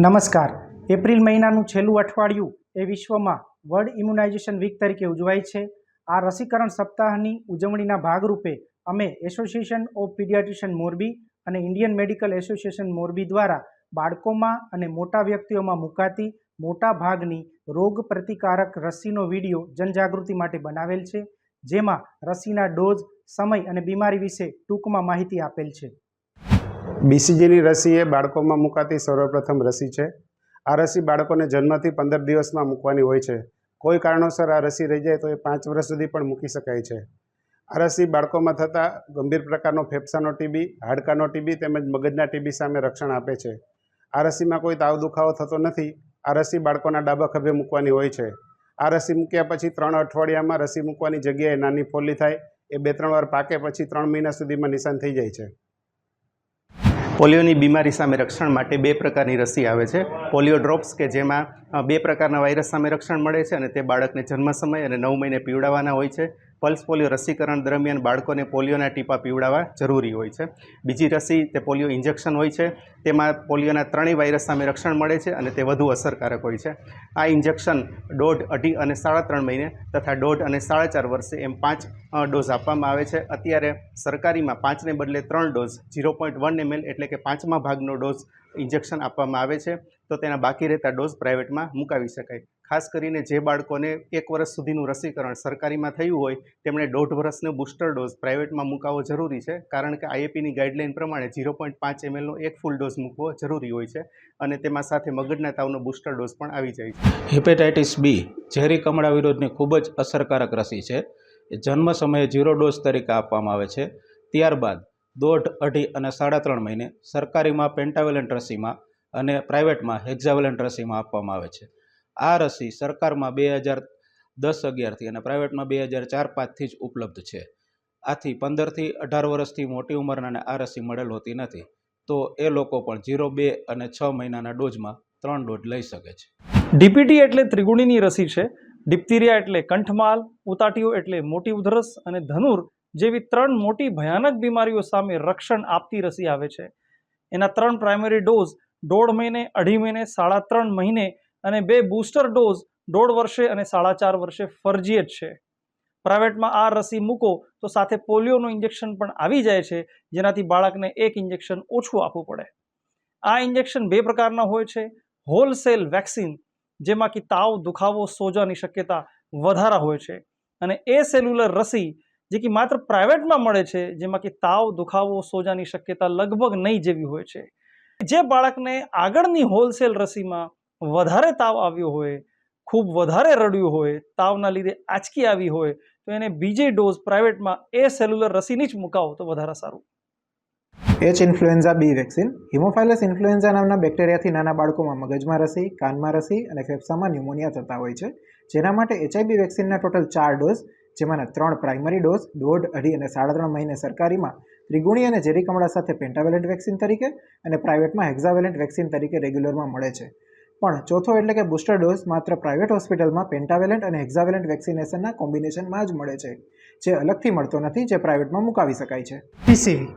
નમસ્કાર. એપ્રિલ મહિનાનું છેલ્લું અઠવાડિયું એ વિશ્વમાં વર્લ્ડ ઇમ્યુનાઇઝેશન વીક તરીકે ઉજવાય છે. આ રસીકરણ સપ્તાહની ઉજવણીના ભાગરૂપે અમે એસોસિએશન ઓફ પીડિયાટ્રિશિયન મોરબી અને ઇન્ડિયન મેડિકલ એસોસિએશન મોરબી દ્વારા બાળકોમાં અને મોટા વ્યક્તિઓમાં મુકાતી મોટા ભાગની રોગ પ્રતિકારક રસીનો વિડીયો જનજાગૃતિ માટે બનાવેલ છે, જેમાં રસીના ડોઝ, સમય અને બીમારી વિશે ટૂંકમાં માહિતી આપેલ છે. બીસીજીની રસી એ બાળકોમાં મુકાતી સર્વપ્રથમ રસી છે. આ રસી બાળકોને જન્મથી 15 દિવસમાં મૂકવાની હોય છે. કોઈ કારણોસર આ રસી રહી જાય તો એ 5 વર્ષ સુધી પણ મૂકી શકાય છે. આ રસી બાળકોમાં થતા ગંભીર પ્રકારનો ફેફસાનો ટીબી, હાડકાનો ટીબી તેમજ મગજના ટીબી સામે રક્ષણ આપે છે. આ રસીમાં કોઈ તાવ દુખાવો થતો નથી. આ રસી બાળકોના ડાબા ખભે મૂકવાની હોય છે. આ રસી મૂક્યા પછી 3 અઠવાડિયામાં રસી મૂકવાની જગ્યાએ નાની ફોલ્લી થાય. એ 2-3 વાર પાકે પછી 3 મહિના સુધીમાં નિશાન થઈ જાય છે. પોલિયોની બીમારી સામે રક્ષણ માટે 2 પ્રકારની રસી આવે છે. પોલિયો ડ્રોપ્સ કે જેમાં 2 પ્રકારના વાયરસ સામે રક્ષણ મળે છે અને તે બાળકને જન્મ સમય અને 9 મહિને પીવડાવવાના હોય છે. પલ્સ પોલિયો રસીકરણ દરમિયાન બાળકોને પોલિયોના ટીપા પીવડાવવા જરૂરી હોય છે. બીજી રસી તે પોલિયો ઇન્જેક્શન હોય છે. તેમાં પોલિયોના 3 વાયરસ સામે રક્ષણ મળે છે અને તે વધુ અસરકારક હોય છે. આ ઇન્જેક્શન 1.5, 2.5 અને 3.5 મહિને તથા 1.5 અને 4.5 વર્ષે એમ 5 ડોઝ આપવામાં આવે છે. અત્યારે સરકારીમાં 5 ને બદલે 3 ડોઝ 0.1 ml એટલે કે 5મા ભાગનો ડોઝ ઇન્જેક્શન આપવામાં આવે છે. તો તેના બાકી રહેતા ડોઝ પ્રાઇવેટમાં મુકાવી શકાય. ખાસ કરીને જે બાળકોને 1 વર્ષ સુધીનું રસીકરણ સરકારીમાં થયું હોય તેમણે 1.5 વર્ષનો બૂસ્ટર ડોઝ પ્રાઇવેટમાં મુકાવવો જરૂરી છે, કારણ કે આઈએપીની ગાઈડલાઇન પ્રમાણે 0.5 mlનો એક ફૂલ ડોઝ મૂકવો જરૂરી હોય છે અને તેમાં સાથે મગજના તાવનો બૂસ્ટર ડોઝ પણ આવી જાય છે. હેપેટાઇટિસ બી ઝેરી કમળા વિરોધની ખૂબ જ અસરકારક રસી છે. એ જન્મ સમયે 0 ડોઝ તરીકે આપવામાં આવે છે. ત્યારબાદ 1.5, 2.5 અને 3.5 મહિને સરકારીમાં પેન્ટાવેલેન્ટ રસીમાં અને પ્રાઇવેટમાં હેક્ઝાવેલેન્ટ રસીમાં આપવામાં આવે છે. આ રસી સરકારમાં 2010-11થી અને પ્રાઇવેટમાં 2004-05થી જ ઉપલબ્ધ છે. આથી 15થી 18 વર્ષથી મોટી ઉંમરનાને આ રસી મળેલ હોતી નથી. તો એ લોકો પણ 0, 2 અને 6 મહિનાના ડોઝમાં 3 ડોઝ લઈ શકે છે. ડીપીટી એટલે ત્રિગુણીની રસી છે. ડિપ્થેરિયા એટલે કંઠમાલ, ઉતાટીઓ એટલે મોટી ઉધરસ અને ધનુર જેવી 3 મોટી ભયાનક બીમારીઓ સામે રક્ષણ આપતી રસી આવે છે. એના 3 પ્રાઇમરી ડોઝ 1.5 મહિને, 2.5 મહિને, 3.5 મહિને અને 2 બૂસ્ટર ડોઝ 1.5 વર્ષે અને 4.5 વર્ષે ફરજિયાત છે. પ્રાઇવેટમાં આ રસી મૂકો તો સાથે પોલિયોનું ઇન્જેક્શન પણ આવી જાય છે, જેનાથી બાળકને 1 ઇન્જેક્શન ઓછું આપવું પડે. આ ઇન્જેક્શન 2 પ્રકારના હોય છે. હોલસેલ વેક્સિન, જેમાં કે તાવ, દુખાવો, સોજાની શક્યતા વધારે હોય છે, અને એ સેલ્યુલર રસી જે કે માત્ર પ્રાઇવેટમાં મળે છે, જેમાં કે તાવ, દુખાવો, સોજાની શક્યતા લગભગ નહીં જેવી હોય છે. જે બાળકને આગળની હોલસેલ રસીમાં વધારે તાવ આવ્યો હોય, ખૂબ વધારે રડ્યું હોય, તાવના લીધે આંચકી આવી હોય, તો એને બીજી ડોઝ પ્રાઇવેટમાં એ સેલ્યુલર રસીની જ મુકાવો તો વધારે સારું. એચ ઇન્ફ્લુએન્ઝા બી વેક્સિન. હિમોફાઇલસ ઇન્ફ્લુએન્ઝા નામના બેક્ટેરિયાથી નાના બાળકોમાં મગજમાં રસી, કાનમાં રસી અને ફેફસામાં ન્યુમોનિયા થતા હોય છે. જેના માટે એચઆઈબી વેક્સિનના ટોટલ 4 ડોઝ, જેમાંના 3 પ્રાઇમરી ડોઝ 1.5, 2.5 અને 3.5 મહિને સરકારીમાં ત્રિગુણી અને ઝેરી કમળા સાથે પેન્ટાવેલેન્ટ વેક્સિન તરીકે અને પ્રાઇવેટમાં હેક્ઝાવેલેન્ટ વેક્સિન તરીકે રેગ્યુલરમાં મળે છે. પણ ચોથો એટલે કે બૂસ્ટર ડોઝ માત્ર પ્રાઇવેટ હોસ્પિટલમાં પેન્ટાવેલેન્ટ અને હેક્ઝાવેલેન્ટ વેક્સિનેશનના કોમ્બિનેશનમાં જ મળે છે, જે અલગથી મળતો નથી, જે પ્રાઇવેટમાં મુકાવી શકાય છે.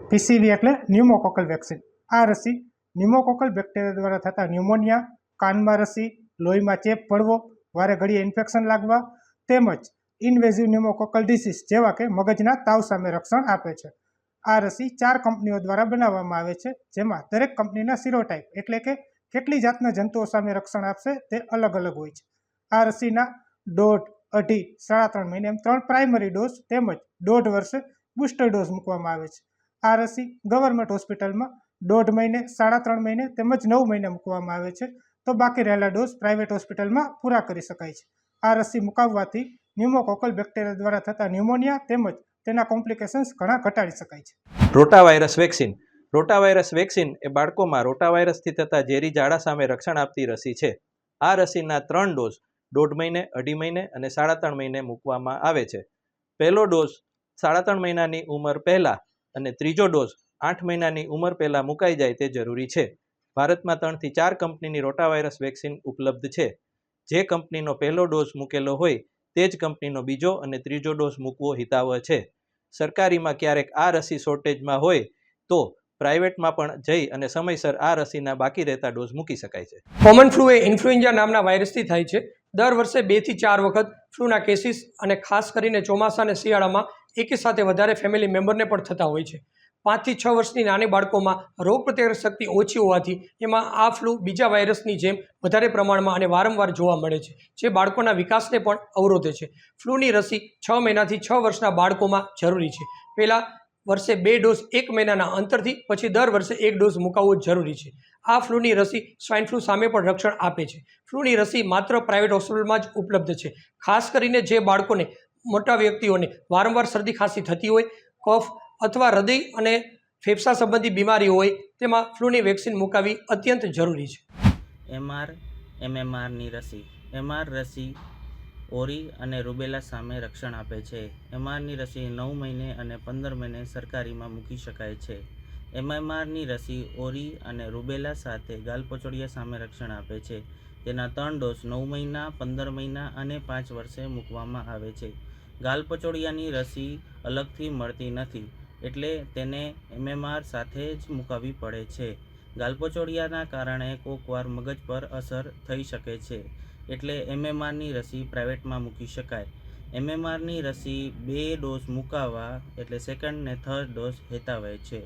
પીસીવી એટલે ન્યુમોકોકલ વેક્સિન. આ રસી ન્યુમોકોકલ બેક્ટેરિયા દ્વારા થતા ન્યુમોનિયા, કાનમાં રસી, લોહીમાં ચેપ પડવો, વારે ઘડીએ ઇન્ફેક્શન લાગવા તેમજ ઇન્વેઝિવ ન્યુમોકોકલ ડિસીઝ જેવા કે મગજના તાવ સામે રક્ષણ આપે છે. આ રસી 4 કંપનીઓ દ્વારા બનાવવામાં આવે છે, જેમાં દરેક કંપનીના સિરોટાઇપ એટલે કે કેટલી જાતના જંતુઓ સામે રક્ષણ આપશે તે અલગ અલગ હોય છે. આ રસીના 1.5, 2.5, 3.5 મહિને એમ 3 પ્રાઇમરી ડોઝ તેમજ 1.5 વર્ષે બૂસ્ટર ડોઝ મૂકવામાં આવે છે. આ રસી ગવર્મેન્ટ હોસ્પિટલમાં 1.5 મહિને, 3.5 મહિને તેમજ 9 મહિને મૂકવામાં આવે છે, તો બાકી રહેલા ડોઝ પ્રાઇવેટ હોસ્પિટલમાં પૂરા કરી શકાય છે. આ રસી મુકાવવાથી ન્યુમોકોકલ બેક્ટેરિયા દ્વારા થતા ન્યુમોનિયા તેમજ તેના કોમ્પ્લિકેશન્સ ઘણા ઘટાડી શકાય છે. Rotavirus vaccine. રોટાવાયરસ વેક્સિન એ બાળકોમાં રોટાવાયરસથી થતા ઝેરી ઝાડા સામે રક્ષણ આપતી રસી છે. આ રસીના 3 ડોઝ 1.5 મહિને, 2.5 મહિને અને 3.5 મહિને મૂકવામાં આવે છે. પહેલો ડોઝ 3.5 મહિનાની ઉંમર પહેલાં અને ત્રીજો ડોઝ 8 મહિનાની ઉંમર પહેલાં મુકાઈ જાય તે જરૂરી છે. ભારતમાં 3 થી 4 કંપનીની રોટાવાયરસ વેક્સિન ઉપલબ્ધ છે. જે કંપનીનો પહેલો ડોઝ મૂકેલો હોય તે જ કંપનીનો બીજો અને ત્રીજો ડોઝ મૂકવો હિતાવહ છે. સરકારીમાં ક્યારેક આ રસી શોર્ટેજમાં હોય તો પ્રાઇવેટમાં પણ જઈ અને સમયસર આ રસીના બાકી રહેતા ડોઝ મૂકી શકાય છે. કોમન ફ્લૂ એ ઇન્ફ્લુએન્ઝા નામના વાયરસથી થાય છે. દર વર્ષે 2 થી 4 વખત ફ્લૂના કેસીસ અને ખાસ કરીને ચોમાસા અને શિયાળામાં એકી સાથે વધારે ફેમિલી મેમ્બરને પણ થતા હોય છે. 5 થી 6 વર્ષની નાની બાળકોમાં રોગપ્રતિકારક શક્તિ ઓછી હોવાથી એમાં આ ફ્લૂ બીજા વાયરસની જેમ વધારે પ્રમાણમાં અને વારંવાર જોવા મળે છે, જે બાળકોના વિકાસને પણ અવરોધે છે. ફ્લૂની રસી 6 મહિનાથી 6 વર્ષના બાળકોમાં જરૂરી છે. પહેલાં વર્ષે 2 ડોઝ 1 મહિનાના અંતરથી, પછી દર વર્ષે 1 ડોઝ મુકાવવો જરૂરી છે. આ ફ્લૂની રસી સ્વાઇન ફ્લૂ સામે પણ રક્ષણ આપે છે. ફ્લૂની રસી માત્ર પ્રાઇવેટ હોસ્પિટલમાં જ ઉપલબ્ધ છે. ખાસ કરીને જે બાળકોને, મોટા વ્યક્તિઓને વારંવાર શરદી ખાંસી થતી હોય, કફ અથવા હૃદય અને ફેફસા સંબંધી બીમારી હોય, તેમાં ફ્લૂની વેક્સિન મુકાવવી અત્યંત જરૂરી છે. MMRની રસી. MR રસી ઓરી અને રૂબેલા સામે રક્ષણ આપે છે. MRની રસી 9 મહિને અને 15 મહિને સરકારીમાં મૂકી શકાય છે. MMRની રસી ઓરી અને રૂબેલા સાથે ગાલપચોડિયા સામે રક્ષણ આપે છે. તેના 3 ડોઝ 9 મહિના, 15 મહિના અને 5 વર્ષે મૂકવામાં આવે છે. ગાલપચોડિયાની રસી અલગથી મળતી નથી, એટલે તેને MMR સાથે જ મૂકાવવી પડે છે. ગાલપચોડિયાના કારણે કોકવાર મગજ પર અસર થઈ શકે છે, એટલે MMRની રસી પ્રાઇવેટમાં મૂકી શકાય. MMRની રસી 2 ડોઝ મુકાવવા એટલે સેકન્ડ ને થર્ડ ડોઝ હેતાવય છે.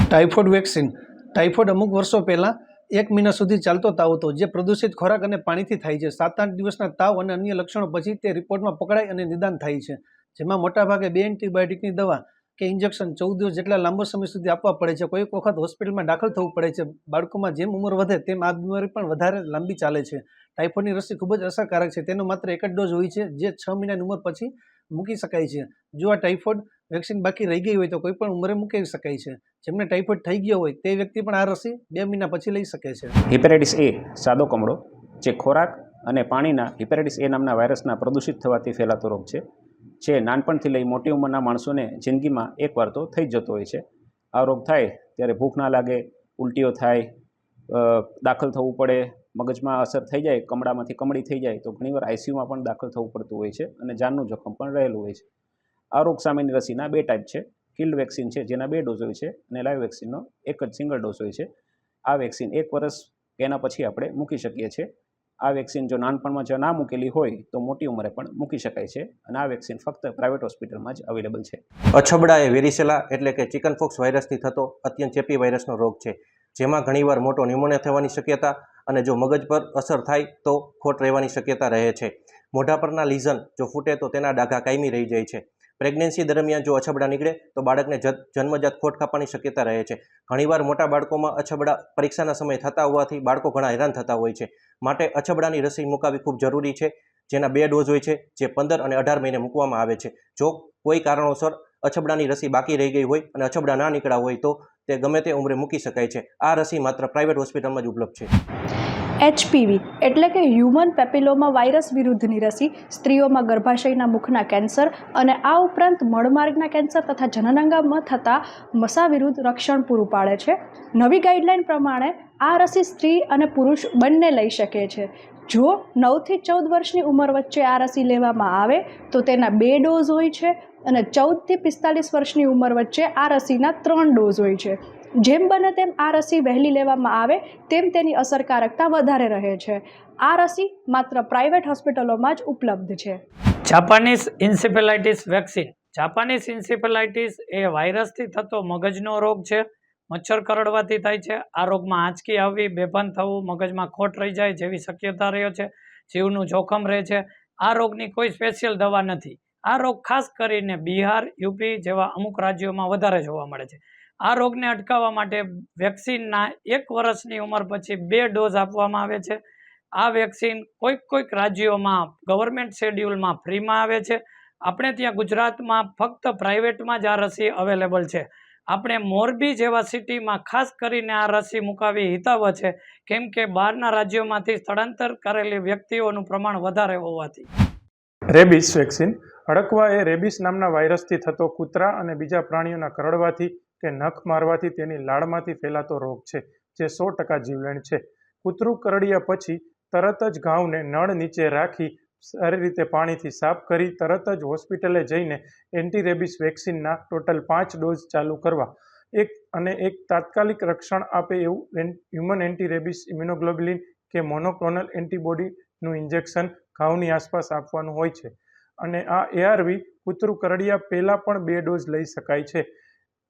Typhoid vaccine. ટાઇફોઇડ અમુક વર્ષો પહેલાં 1 મહિના સુધી ચાલતો તાવ હતો, જે પ્રદૂષિત ખોરાક અને પાણીથી થાય છે. 7-8 દિવસના તાવ અને અન્ય લક્ષણો પછી તે રિપોર્ટમાં પકડાય અને નિદાન થાય છે, જેમાં મોટાભાગે 2 એન્ટીબાયોટિકની દવા કે ઇન્જેક્શન 14 દિવસ જેટલા લાંબો સમય સુધી આપવા પડે છે. કોઈક વખત હોસ્પિટલમાં દાખલ થવું પડે છે. બાળકોમાં જેમ ઉંમર વધે તેમ આ બીમારી પણ વધારે લાંબી ચાલે છે. ટાઇફોઇડની રસી ખૂબ જ અસરકારક છે. તેનો માત્ર 1 જ ડોઝ હોય છે, જે 6 મહિનાની ઉંમર પછી મૂકી શકાય છે. જો આ ટાઇફોઇડ વેક્સિન બાકી રહી ગઈ હોય તો કોઈ પણ ઉંમરે મૂકી શકાય છે. જેમને ટાઇફોઇડ થઈ ગયો હોય તે વ્યક્તિ પણ આ રસી 2 મહિના પછી લઈ શકે છે. હેપેટાઇટિસ એ સાદો કમળો, જે ખોરાક અને પાણીના હેપેટાઇટિસ એ નામના વાયરસના પ્રદૂષિત થવાથી ફેલાતો રોગ છે, જે નાનપણથી લઈ મોટી ઉંમરના માણસોને જિંદગીમાં એકવાર તો થઈ જ જતો હોય છે. આ રોગ થાય ત્યારે ભૂખ ના લાગે, ઉલટીઓ થાય, દાખલ થવું પડે, મગજમાં અસર થઈ જાય, કમળામાંથી કમળી થઈ જાય તો ઘણીવાર આઈસીયુમાં પણ દાખલ થવું પડતું હોય છે અને જાનનું જોખમ પણ રહેલું હોય છે. આ રોગ સામેની રસીના 2 ટાઈપ છે. કિલ્ડ વેક્સિન છે, જેના 2 ડોઝ હોય છે, અને લાઈવ વેક્સિનનો એક જ સિંગલ ડોઝ હોય છે. આ વેક્સિન 1 વર્ષ એના પછી આપણે મૂકી શકીએ છીએ. આ વેક્સિન જો નાનપણમાં જો ના મૂકેલી હોય તો મોટી ઉંમરે પણ મૂકી શકાય છે, અને આ વેક્સિન ફક્ત પ્રાઇવેટ હોસ્પિટલમાં જ અવેલેબલ છે. અછબડા એ વેરીસેલા એટલે કે ચિકનફોક્સ વાયરસથી થતો અત્યંત ચેપી વાયરસનો રોગ છે, જેમાં ઘણીવાર મોટો ન્યુમોનિયા થવાની શક્યતા અને જો મગજ પર અસર થાય તો ખોટ રહેવાની શક્યતા રહે છે. મોઢા પરના લીઝન જો ફૂટે તો તેના ડાઘા કાયમી રહી જાય છે. પ્રેગ્નન્સી દરમિયાન જો અછબડા નીકળે તો બાળકને જન્મજાત ખોટ ખાવાની શક્યતા રહે છે. ઘણીવાર મોટા બાળકોમાં અછબડા પરીક્ષાના સમયે થતા હોવાથી બાળકો ઘણા હેરાન થતા હોય છે. માટે અછબડાની રસી મુકાવવી ખૂબ જરૂરી છે, જેના 2 ડોઝ હોય છે, જે 15 અને 18 મહિને મૂકવામાં આવે છે. જો કોઈ કારણોસર અછબડાની રસી બાકી રહી ગઈ હોય અને અછબડા ના નીકળ્યા હોય તો તે ગમે તે ઉંમરે મૂકી શકાય છે. આ રસી માત્ર પ્રાઇવેટ હોસ્પિટલમાં જ ઉપલબ્ધ છે. HPV એટલે કે હ્યુમન પેપિલોમા વાયરસ વિરુદ્ધની રસી સ્ત્રીઓમાં ગર્ભાશયના મુખના કેન્સર અને આ ઉપરાંત મળમાર્ગના કેન્સર તથા જનનાંગમાં થતા મસા વિરુદ્ધ રક્ષણ પૂરું પાડે છે. નવી ગાઈડલાઇન પ્રમાણે આ રસી સ્ત્રી અને પુરુષ બંને લઈ શકે છે. જો 9 થી 14 વર્ષની ઉંમર વચ્ચે આ રસી લેવામાં આવે તો તેના 2 ડોઝ હોય છે, અને 14 થી 45 વર્ષની ઉંમર વચ્ચે આ રસીના 3 ડોઝ હોય છે. જેમ બને તેમ આ રસી વહેલી લેવામાં આવે તેમ તેની અસરકારકતા વધારે રહે છે. આ રસી માત્ર પ્રાઇવેટ હોસ્પિટલોમાં જ ઉપલબ્ધ છે. Japanese encephalitis vaccine. Japanese encephalitis એ વાયરસથી થતો મગજનો રોગ છે. મચ્છર કરડવાથી થાય છે. આ રોગમાં આંચકી આવવી, બેભાન થવું, મગજમાં ખોટ રહી જાય જેવી શક્યતા રહે છે. જીવનું જોખમ રહે છે. આ રોગની કોઈ સ્પેશિયલ દવા નથી. આ રોગ ખાસ કરીને બિહાર, યુપી જેવા અમુક રાજ્યોમાં વધારે જોવા મળે છે. આ રોગને અટકાવવા માટે વેક્સિનના 1 વર્ષની ઉંમર પછી 2 ડોઝ આપવામાં આવે છે. આ વેક્સિન કોઈક રાજ્યોમાં ગવર્મેન્ટ શેડ્યુલમાં ફ્રીમાં આવે છે. આપણે ત્યાં ગુજરાતમાં ફક્ત પ્રાઇવેટમાં જ આ રસી અવેલેબલ છે. આપણે મોરબી જેવા સિટીમાં ખાસ કરીને આ રસી મુકાવી હિતાવહ છે, કેમ કે બહારના રાજ્યોમાંથી સ્થળાંતર કરેલી વ્યક્તિઓનું પ્રમાણ વધારે હોવાથી. Rabies vaccine. અડકવા એ રેબિસ નામના વાયરસથી થતો કૂતરા અને બીજા પ્રાણીઓના કરડવાથી કે નખ મારવાથી તેની લાળમાંથી ફેલાતો રોગ છે, જે 100% જીવલેણ છે. કૂતરું કરડ્યા પછી તરત જ ઘાવને નળ નીચે રાખી સારી રીતે પાણીથી સાફ કરી તરત જ હોસ્પિટલે જઈને એન્ટી રેબિસ વેક્સિનના ટોટલ 5 ડોઝ ચાલુ કરવા. અને એક તાત્કાલિક રક્ષણ આપે એવું હ્યુમન એન્ટી રેબિસ ઇમ્યુનોગ્લોબ્યુલિન કે મોનોક્લોનલ એન્ટીબોડીનું ઇન્જેક્શન ઘાવની આસપાસ આપવાનું હોય છે. અને આ ARV કૂતરું કરડ્યા પહેલાં પણ 2 ડોઝ લઈ શકાય છે.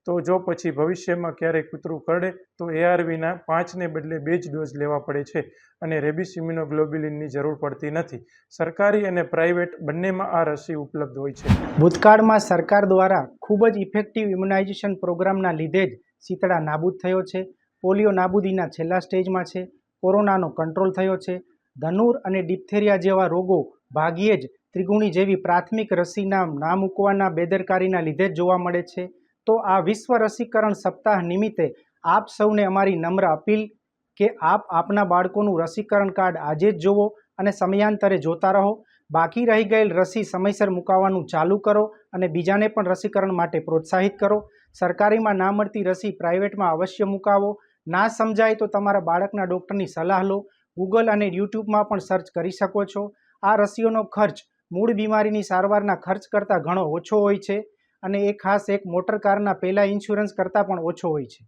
તો જો પછી ભવિષ્યમાં ક્યારેય કૂતરું કરડે તો ARVના 5ને બદલે 2 જ ડોઝ લેવા પડે છે અને રેબિસ ઇમ્યુનોગ્લોબ્યુલિનની જરૂર પડતી નથી. સરકારી અને પ્રાઇવેટ બંનેમાં આ રસી ઉપલબ્ધ હોય છે. ભૂતકાળમાં સરકાર દ્વારા ખૂબ જ ઇફેક્ટિવ ઇમ્યુનાઇઝેશન પ્રોગ્રામના લીધે જ શીતળા નાબૂદ થયો છે, પોલિયો નાબૂદીના છેલ્લા સ્ટેજમાં છે, કોરોનાનો કંટ્રોલ થયો છે, ધનુર અને ડિપ્થેરિયા જેવા રોગો ભાગ્યે જ ત્રિગુણી જેવી પ્રાથમિક રસીના ના મૂકવાના બેદરકારીના લીધે જ જોવા મળે છે. તો આ વિશ્વ રસીકરણ સપ્તાહ નિમિત્તે આપ સૌને અમારી નમ્ર અપીલ કે આપ આપના બાળકોનું રસીકરણ કાર્ડ આજે જ જોવો અને સમયાંતરે જોતા રહો. બાકી રહી ગયેલ રસી સમયસર મુકાવવાનું ચાલુ કરો અને બીજાને પણ રસીકરણ માટે પ્રોત્સાહિત કરો. સરકારીમાં ના મળતી રસી પ્રાઇવેટમાં અવશ્ય મુકાવો. ના સમજાય તો તમારા બાળકના ડૉક્ટરની સલાહ લો. ગૂગલ અને યુટ્યુબમાં પણ સર્ચ કરી શકો છો. આ રસીઓનો ખર્ચ મૂળ બીમારીની સારવારના ખર્ચ કરતાં ઘણો ઓછો હોય છે અને એ ખાસ એક મોટર કારના પહેલાં ઇન્સ્યોરન્સ કરતાં પણ ઓછો હોય છે.